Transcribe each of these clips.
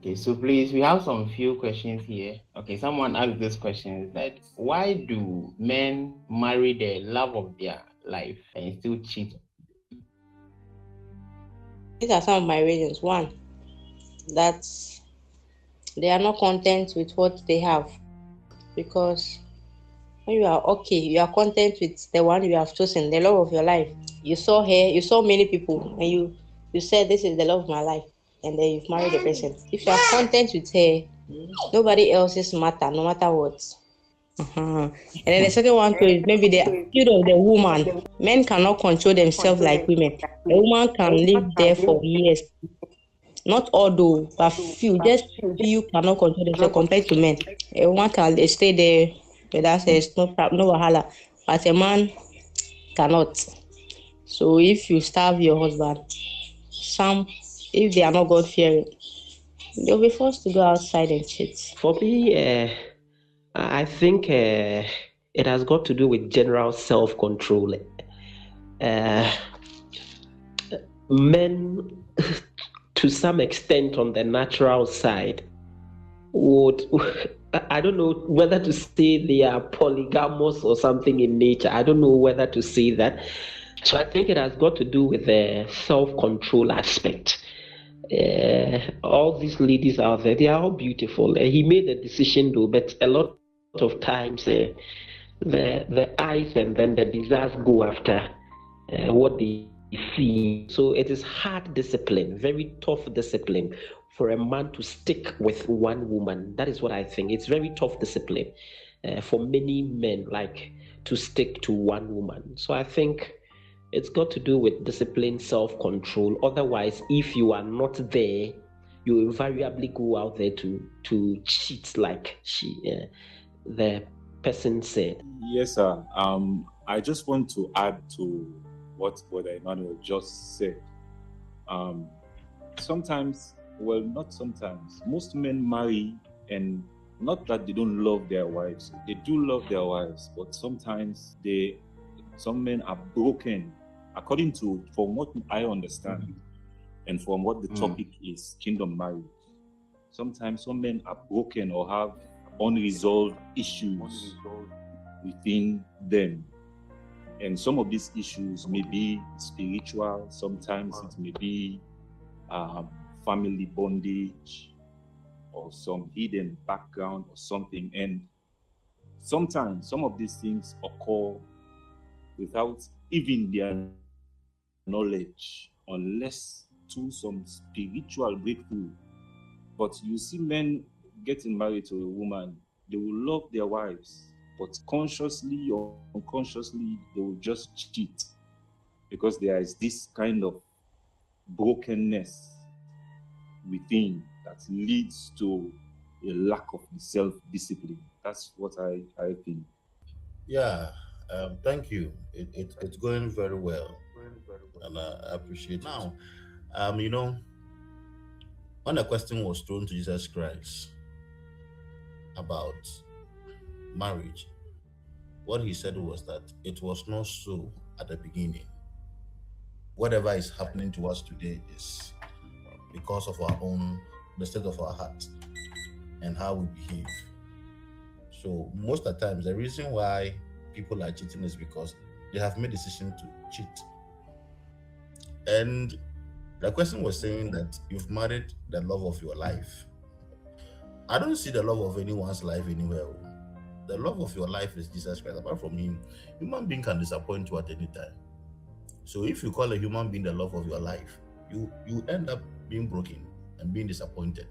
Okay, so please, we have some few questions here. Okay, someone asked this question is that why do men marry the love of their life and still cheat? These are some of my reasons. One, that they are not content with what they have, because when you are okay, you are content with the one you have chosen, the love of your life. You saw her, you saw many people, and you said this is the love of my life, and then you've married the person. If you are content with her, nobody else's matter, no matter what. And then the second one too is maybe the attitude of the woman. Men cannot control themselves like women. A woman can live there for years. Not all though, but few, just few cannot control themselves compared to men. A woman can stay there without says no wahala, but a man cannot. So if you starve your husband, some if they are not God fearing, they'll be forced to go outside and cheat. For me, I think it has got to do with general self-control. Uh, Men, to some extent, on the natural side, would I don't know whether to say they are polygamous or something in nature. I don't know whether to say that. So I think it has got to do with the self-control aspect. All these ladies out there, they are all beautiful. He made the decision though, but a lot of times the eyes and then the desires go after what they see. So it is hard discipline, very tough discipline for a man to stick with one woman. That is what I think. It's very tough discipline for many men, like to stick to one woman. So I think it's got to do with discipline, self-control. Otherwise, if you are not there, you invariably go out there to cheat, like the person said. Yes, sir. I just want to add to what Brother Emmanuel just said. Sometimes, well, not sometimes, most men marry, and not that they don't love their wives. They do love their wives, but sometimes some men are broken, according to, from what I understand, and from what the topic is, kingdom marriage. Sometimes some men are broken or have unresolved issues within them. And some of these issues may be spiritual, sometimes it may be family bondage or some hidden background or something. And sometimes some of these things occur without even their knowledge, unless to some spiritual breakthrough. But you see men getting married to a woman, they will love their wives, but consciously or unconsciously, they will just cheat because there is this kind of brokenness within that leads to a lack of self-discipline. That's what I think. Yeah, thank you. It's going very well, and I appreciate it. Now, you know, when a question was thrown to Jesus Christ about marriage, what he said was that it was not so at the beginning. Whatever is happening to us today is because of the state of our heart and how we behave. So most of the times, the reason why people are cheating is because they have made decision to cheat. And the question was saying that you've married the love of your life. I don't see the love of anyone's life anywhere. The love of your life is Jesus Christ. Apart from him, human being can disappoint you at any time. So if you call a human being the love of your life, you end up being broken and being disappointed.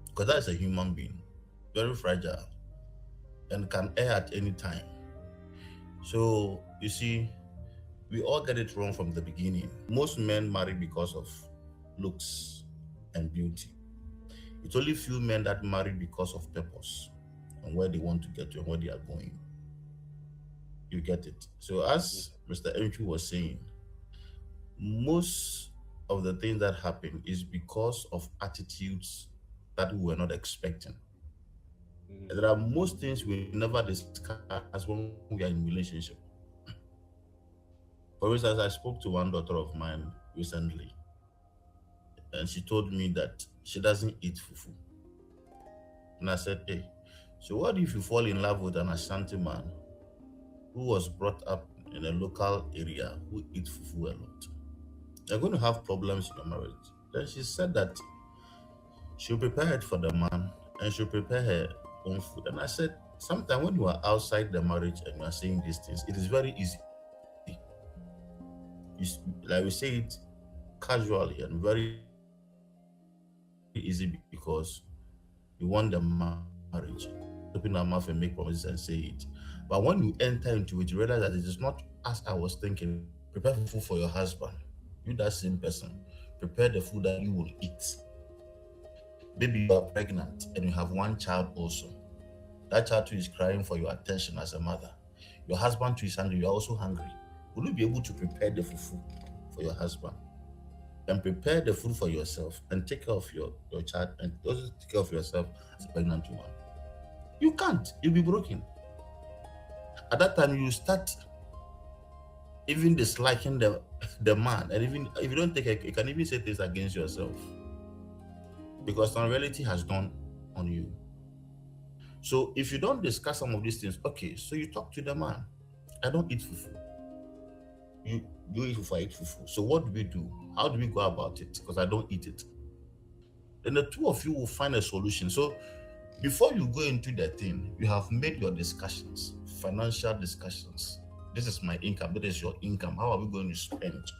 Because that is a human being, very fragile, and can err at any time. So you see, we all get it wrong from the beginning. Most men marry because of looks and beauty. It's only few men that marry because of purpose and where they want to get to and where they are going. You get it. So as Mr. Enchu was saying, most of the things that happen is because of attitudes that we were not expecting. There are most things we never discuss when we are in relationship. For instance, I spoke to one daughter of mine recently, and she told me that she doesn't eat fufu. And I said, hey, so what if you fall in love with an Ashanti man who was brought up in a local area who eats fufu a lot? You're going to have problems in your marriage. Then she said that she'll prepare it for the man and she'll prepare her own food. And I said, sometimes when you are outside the marriage and you are saying these things, it is very easy. Like we say it casually and very easy because you want the marriage. Open our mouth and make promises and say it. But when you enter into it, you realize that it is not as I was thinking. Prepare food for your husband. You, that same person, prepare the food that you will eat. Maybe you are pregnant and you have one child also. That child too is crying for your attention as a mother. Your husband too is hungry. You are also hungry. Will you be able to prepare the food for your husband and prepare the food for yourself and take care of your child and also take care of yourself as a pregnant woman? You can't. You'll be broken. At that time, you start even disliking the man, and even if you don't take it, you can even say things against yourself because some reality has done on you. So if you don't discuss some of these things, okay, so you talk to the man. I don't eat fufu. You eat fufu, I eat fufu. So what do we do? How do we go about it? Because I don't eat it. Then the two of you will find a solution. So before you go into the thing, you have made your discussions, financial discussions. This is my income. This is your income. How are we going to spend?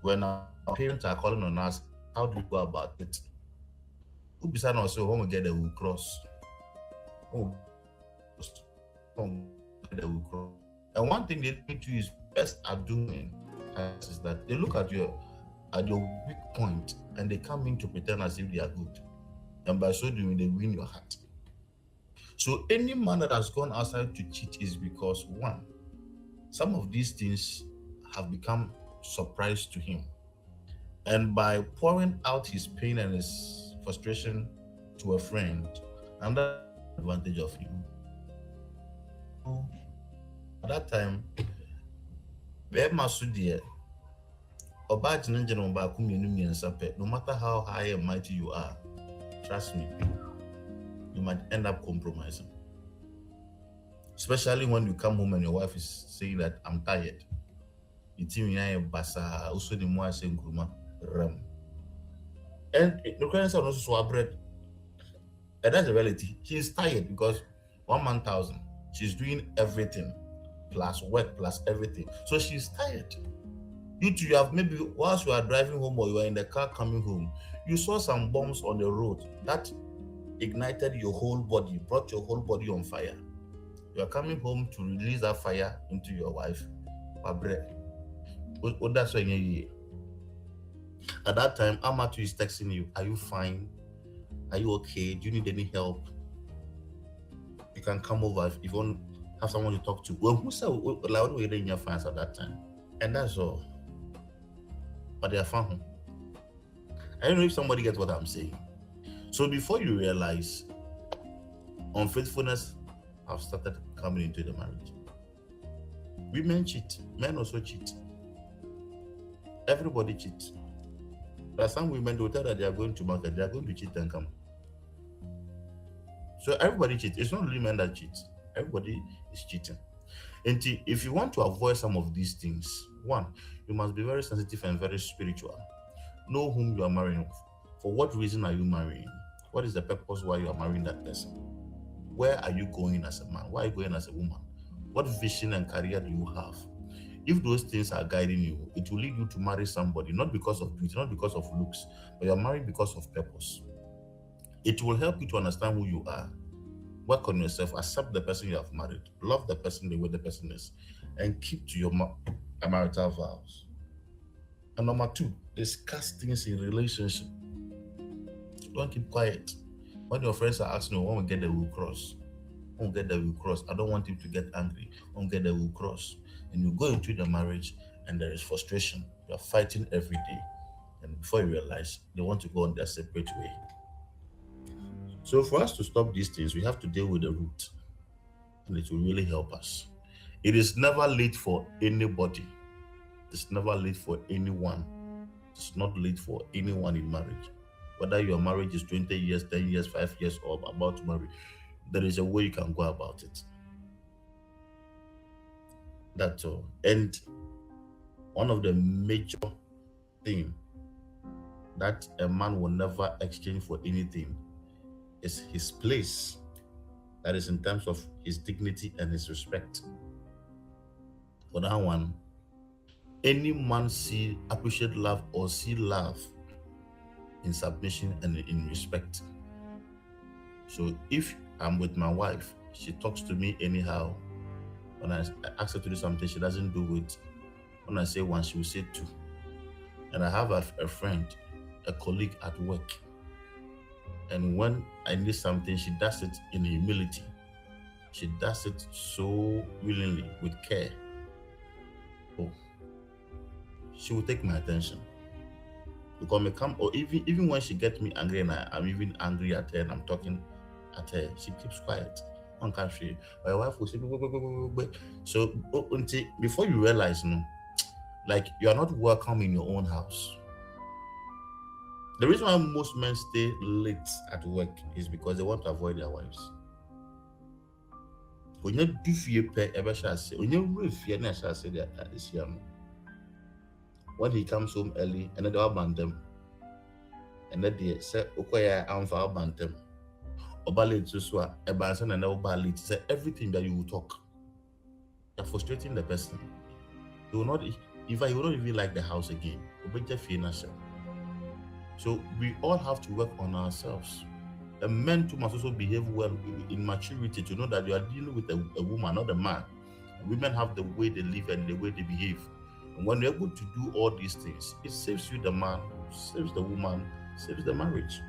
When our parents are calling on us, how do we go about it? Who beside us when we get there, we'll cross. Oh, and one thing they need to is best at doing is that they look at your weak point and they come in to pretend as if they are good. And by so doing, they win your heart. So any man that has gone outside to cheat is because, one, some of these things have become surprise to him. And by pouring out his pain and his frustration to a friend, another advantage of him. At that time, no matter how high and mighty you are, trust me, you might end up compromising. Especially when you come home and your wife is saying that I'm tired. And the current son also swap bread. And that's the reality. She's tired because 1,000. She's doing everything, plus work, plus everything. So she's tired. You two, you have maybe whilst you are driving home or you are in the car coming home, you saw some bombs on the road that ignited your whole body, brought your whole body on fire. You are coming home to release that fire into your wife. That's why at that time, Amatu is texting you, are you fine? Are you okay? Do you need any help? You can come over if you want to have someone to talk to. Well, who said like in your fans at that time? And that's all. But they are fine. I don't know if somebody gets what I'm saying. So before you realize, unfaithfulness have started coming into the marriage. Women cheat, men also cheat. Everybody cheats. There are some women who tell that they are going to market, they are going to cheat and come. So everybody cheats. It's not only men that cheat. Everybody is cheating. And if you want to avoid some of these things, one, you must be very sensitive and very spiritual. Know whom you are marrying. For what reason are you marrying? What is the purpose why you are marrying that person? Where are you going as a man? Why are you going as a woman? What vision and career do you have? If those things are guiding you, it will lead you to marry somebody, not because of beauty, not because of looks, but you're married because of purpose. It will help you to understand who you are. Work on yourself, accept the person you have married, love the person the way the person is, and keep to your marital vows. And number two, discuss things in relationship. Don't keep quiet. When your friends are asking you, when we get there, we'll cross. When we get there, we'll cross. I don't want him to get angry. When we get there, we'll cross. And you go into the marriage and there is frustration. You're fighting every day. And before you realize, they want to go on their separate way. So for us to stop these things, we have to deal with the root. And it will really help us. It is never late for anybody. It's never late for anyone. It's not late for anyone in marriage. whether your marriage is 20 years, 10 years, 5 years, or about to marry, there is a way you can go about it. That's all. And one of the major things that a man will never exchange for anything is his place. That is in terms of his dignity and his respect. For that one, any man appreciate love or see love in submission and in respect. So if I'm with my wife, she talks to me anyhow. When I ask her to do something, she doesn't do it. When I say one, she will say two. And I have a friend, a colleague at work. And when I need something, she does it in humility. She does it so willingly, with care. Oh, she will take my attention. Because me come, or even when she gets me angry and I'm even angry at her and I'm talking at her, she keeps quiet. One country, my wife will say, so before you realize, like you are not welcome in your own house. The reason why most men stay late at work is because they want to avoid their wives. When you do fear pay ever shall say, when you fear shall say that is young. When he comes home early, and then they will ban them. And then they say, Okoya, I'm for ban them. Obale Tuswa, Ebanson, and Obale, say everything that you will talk. You're frustrating the person. He will not, he will not even like the house again. So we all have to work on ourselves. The men too must also behave well in maturity to know that you are dealing with a woman, not a man. Women have the way they live and the way they behave. And when you're able to do all these things, it saves you the man, saves the woman, saves the marriage.